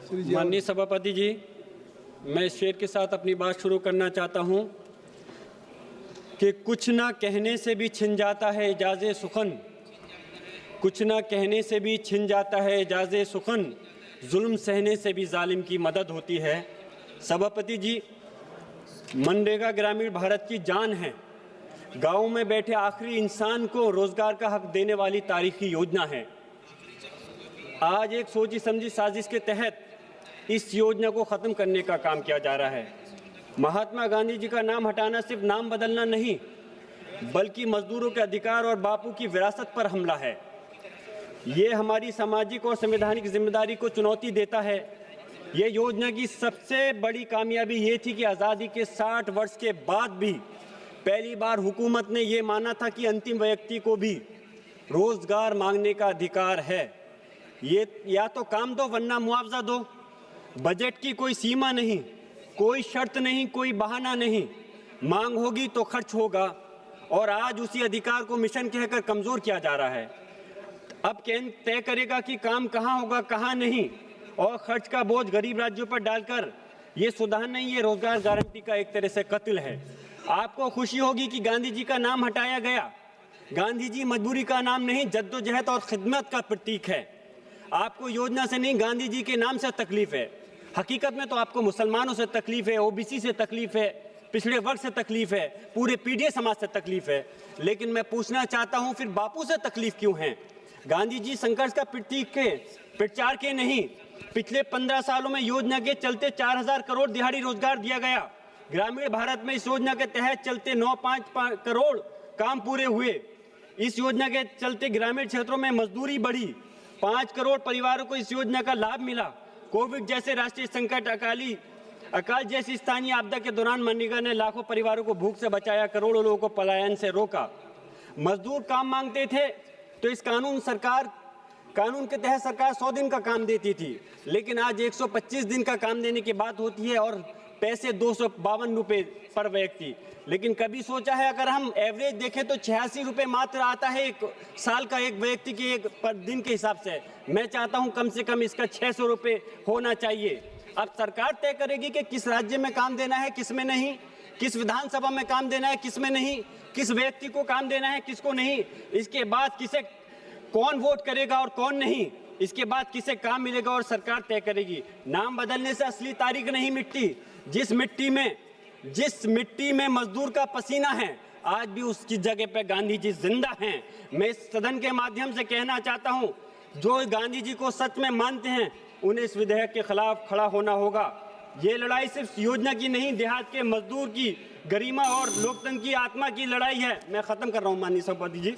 माननीय सभापति जी, मैं इस शेर के साथ अपनी बात शुरू करना चाहता हूं कि कुछ ना कहने से भी छिन जाता है एजाज़े सुखन, कुछ ना कहने से भी छिन जाता है एजाज़े सुखन, जुल्म सहने से भी जालिम की मदद होती है। सभापति जी, मनरेगा ग्रामीण भारत की जान है। गाँव में बैठे आखिरी इंसान को रोजगार का हक देने वाली तारीखी योजना है। आज एक सोची समझी साजिश के तहत इस योजना को ख़त्म करने का काम किया जा रहा है। महात्मा गांधी जी का नाम हटाना सिर्फ नाम बदलना नहीं, बल्कि मजदूरों के अधिकार और बापू की विरासत पर हमला है। ये हमारी सामाजिक और संवैधानिक जिम्मेदारी को चुनौती देता है। ये योजना की सबसे बड़ी कामयाबी ये थी कि आज़ादी के 60 वर्ष के बाद भी पहली बार हुकूमत ने ये माना था कि अंतिम व्यक्ति को भी रोजगार मांगने का अधिकार है। ये या तो काम दो वरना मुआवजा दो। बजट की कोई सीमा नहीं, कोई शर्त नहीं, कोई बहाना नहीं। मांग होगी तो खर्च होगा, और आज उसी अधिकार को मिशन कहकर कमज़ोर किया जा रहा है। अब केंद्र तय करेगा कि काम कहाँ होगा कहाँ नहीं, और खर्च का बोझ गरीब राज्यों पर डालकर ये सुधार नहीं, ये रोजगार गारंटी का एक तरह से कत्ल है। आपको खुशी होगी कि गांधी जी का नाम हटाया गया। गांधी जी मजबूरी का नाम नहीं, जद्दोजहद और खिदमत का प्रतीक है। आपको योजना से नहीं, गांधी जी के नाम से तकलीफ है। हकीकत में तो आपको मुसलमानों से तकलीफ है, ओबीसी से तकलीफ है, पिछड़े वर्ग से तकलीफ है, पूरे पीढ़ी समाज से तकलीफ है। लेकिन मैं पूछना चाहता हूं, फिर बापू से तकलीफ क्यों है? गांधी जी संघर्ष का प्रतीक के, प्रचार के नहीं। पिछले 15 सालों में योजना के चलते 4000 करोड़ दिहाड़ी रोजगार दिया गया। ग्रामीण भारत में इस योजना के तहत चलते 9.5 करोड़ काम पूरे हुए। इस योजना के चलते ग्रामीण क्षेत्रों में मजदूरी बढ़ी। 5 करोड़ परिवारों को इस योजना का लाभ मिला। कोविड जैसे राष्ट्रीय संकट, अकाल जैसी स्थानीय आपदा के दौरान मनरेगा ने लाखों परिवारों को भूख से बचाया, करोड़ों लोगों को पलायन से रोका। मजदूर काम मांगते थे तो इस कानून के तहत सरकार 100 दिन का काम देती थी, लेकिन आज 125 दिन का काम देने की बात होती है और पैसे 252 रुपये पर व्यक्ति। लेकिन कभी सोचा है, अगर हम एवरेज देखें तो 86 रुपये मात्र आता है एक साल का, एक व्यक्ति के एक पर दिन के हिसाब से। मैं चाहता हूं कम से कम इसका 600 रुपये होना चाहिए। अब सरकार तय करेगी कि किस राज्य में काम देना है, किस में नहीं, किस विधानसभा में काम देना है, किस में नहीं, किस व्यक्ति को काम देना है, किसको नहीं। इसके बाद कौन वोट करेगा और कौन नहीं, इसके बाद किसे काम मिलेगा और सरकार तय करेगी। नाम बदलने से असली तारीख नहीं मिटती। जिस मिट्टी में मजदूर का पसीना है, आज भी उसकी जगह पे गांधी जी जिंदा हैं। मैं इस सदन के माध्यम से कहना चाहता हूं, जो गांधी जी को सच में मानते हैं उन्हें इस विधेयक के खिलाफ खड़ा होना होगा। ये लड़ाई सिर्फ योजना की नहीं, देहात के मजदूर की गरिमा और लोकतंत्र की आत्मा की लड़ाई है। मैं खत्म कर रहा हूं माननीय सभापति जी।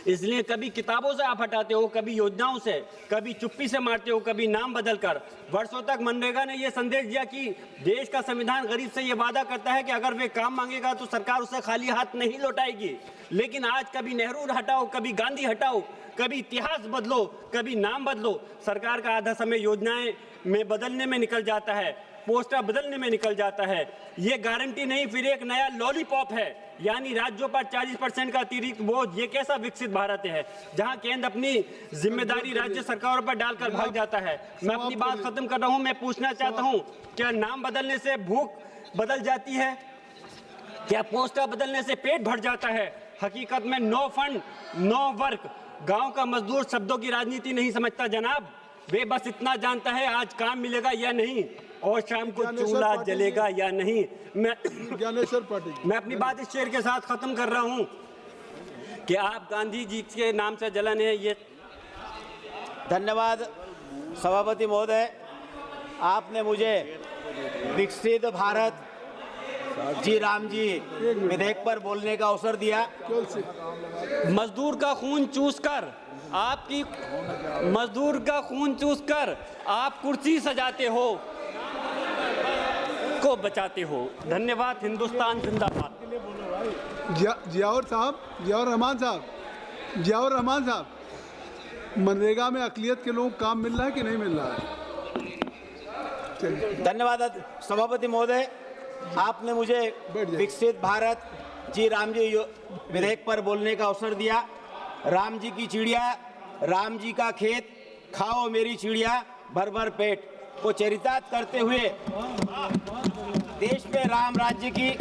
इसलिए कभी किताबों से आप हटाते हो, कभी योजनाओं से, कभी चुप्पी से मारते हो, कभी नाम बदलकर। वर्षों तक मनरेगा ने यह संदेश दिया कि देश का संविधान गरीब से यह वादा करता है कि अगर वे काम मांगेगा तो सरकार उसे खाली हाथ नहीं लौटाएगी। लेकिन आज कभी नेहरू हटाओ, कभी गांधी हटाओ, कभी इतिहास बदलो, कभी नाम बदलो। सरकार का आधा समय योजनाएं में बदलने में निकल जाता है, पोस्टर बदलने में निकल जाता है। ये गारंटी नहीं, फिर एक नया लॉलीपॉप है, यानी राज्यों पर 40% का अतिरिक्त बोझ। ये कैसा विकसित भारत है जहां केंद्र अपनी जिम्मेदारी राज्य सरकारों पर डालकर भाग जाता है। मैं अपनी बात खत्म कर रहा हूं। मैं पूछना चाहता हूं, क्या नाम बदलने से भूख बदल जाती है? क्या पोस्टर बदलने से पेट भर जाता है? हकीकत में नो फंड नो वर्क। गांव का मजदूर शब्दों की राजनीति नहीं समझता जनाब। वे बस इतना जानता है आज काम मिलेगा या नहीं और शाम को चूल्हा जलेगा या नहीं। मैं अपनी बात इस शेर के साथ खत्म कर रहा हूं कि आप गांधी जी के नाम से जलन है। ये धन्यवाद सभापति महोदय, आपने मुझे विकसित भारत जी राम जी विधेयक पर बोलने का अवसर दिया। मजदूर का खून चूसकर आप कुर्सी सजाते हो को बचाते हो। धन्यवाद। हिंदुस्तान जिंदाबाद। जियाउर रहमान साहब, मनरेगा में अकलियत के लोगों को काम मिल रहा है कि नहीं मिल रहा है? धन्यवाद सभापति महोदय, आपने मुझे विकसित भारत जी राम जी विधेयक पर बोलने का अवसर दिया। राम जी की चिड़िया, राम जी का खेत, खाओ मेरी चिड़िया, भर भर पेट को चरितार्थ करते हुए देश में राम राज्य की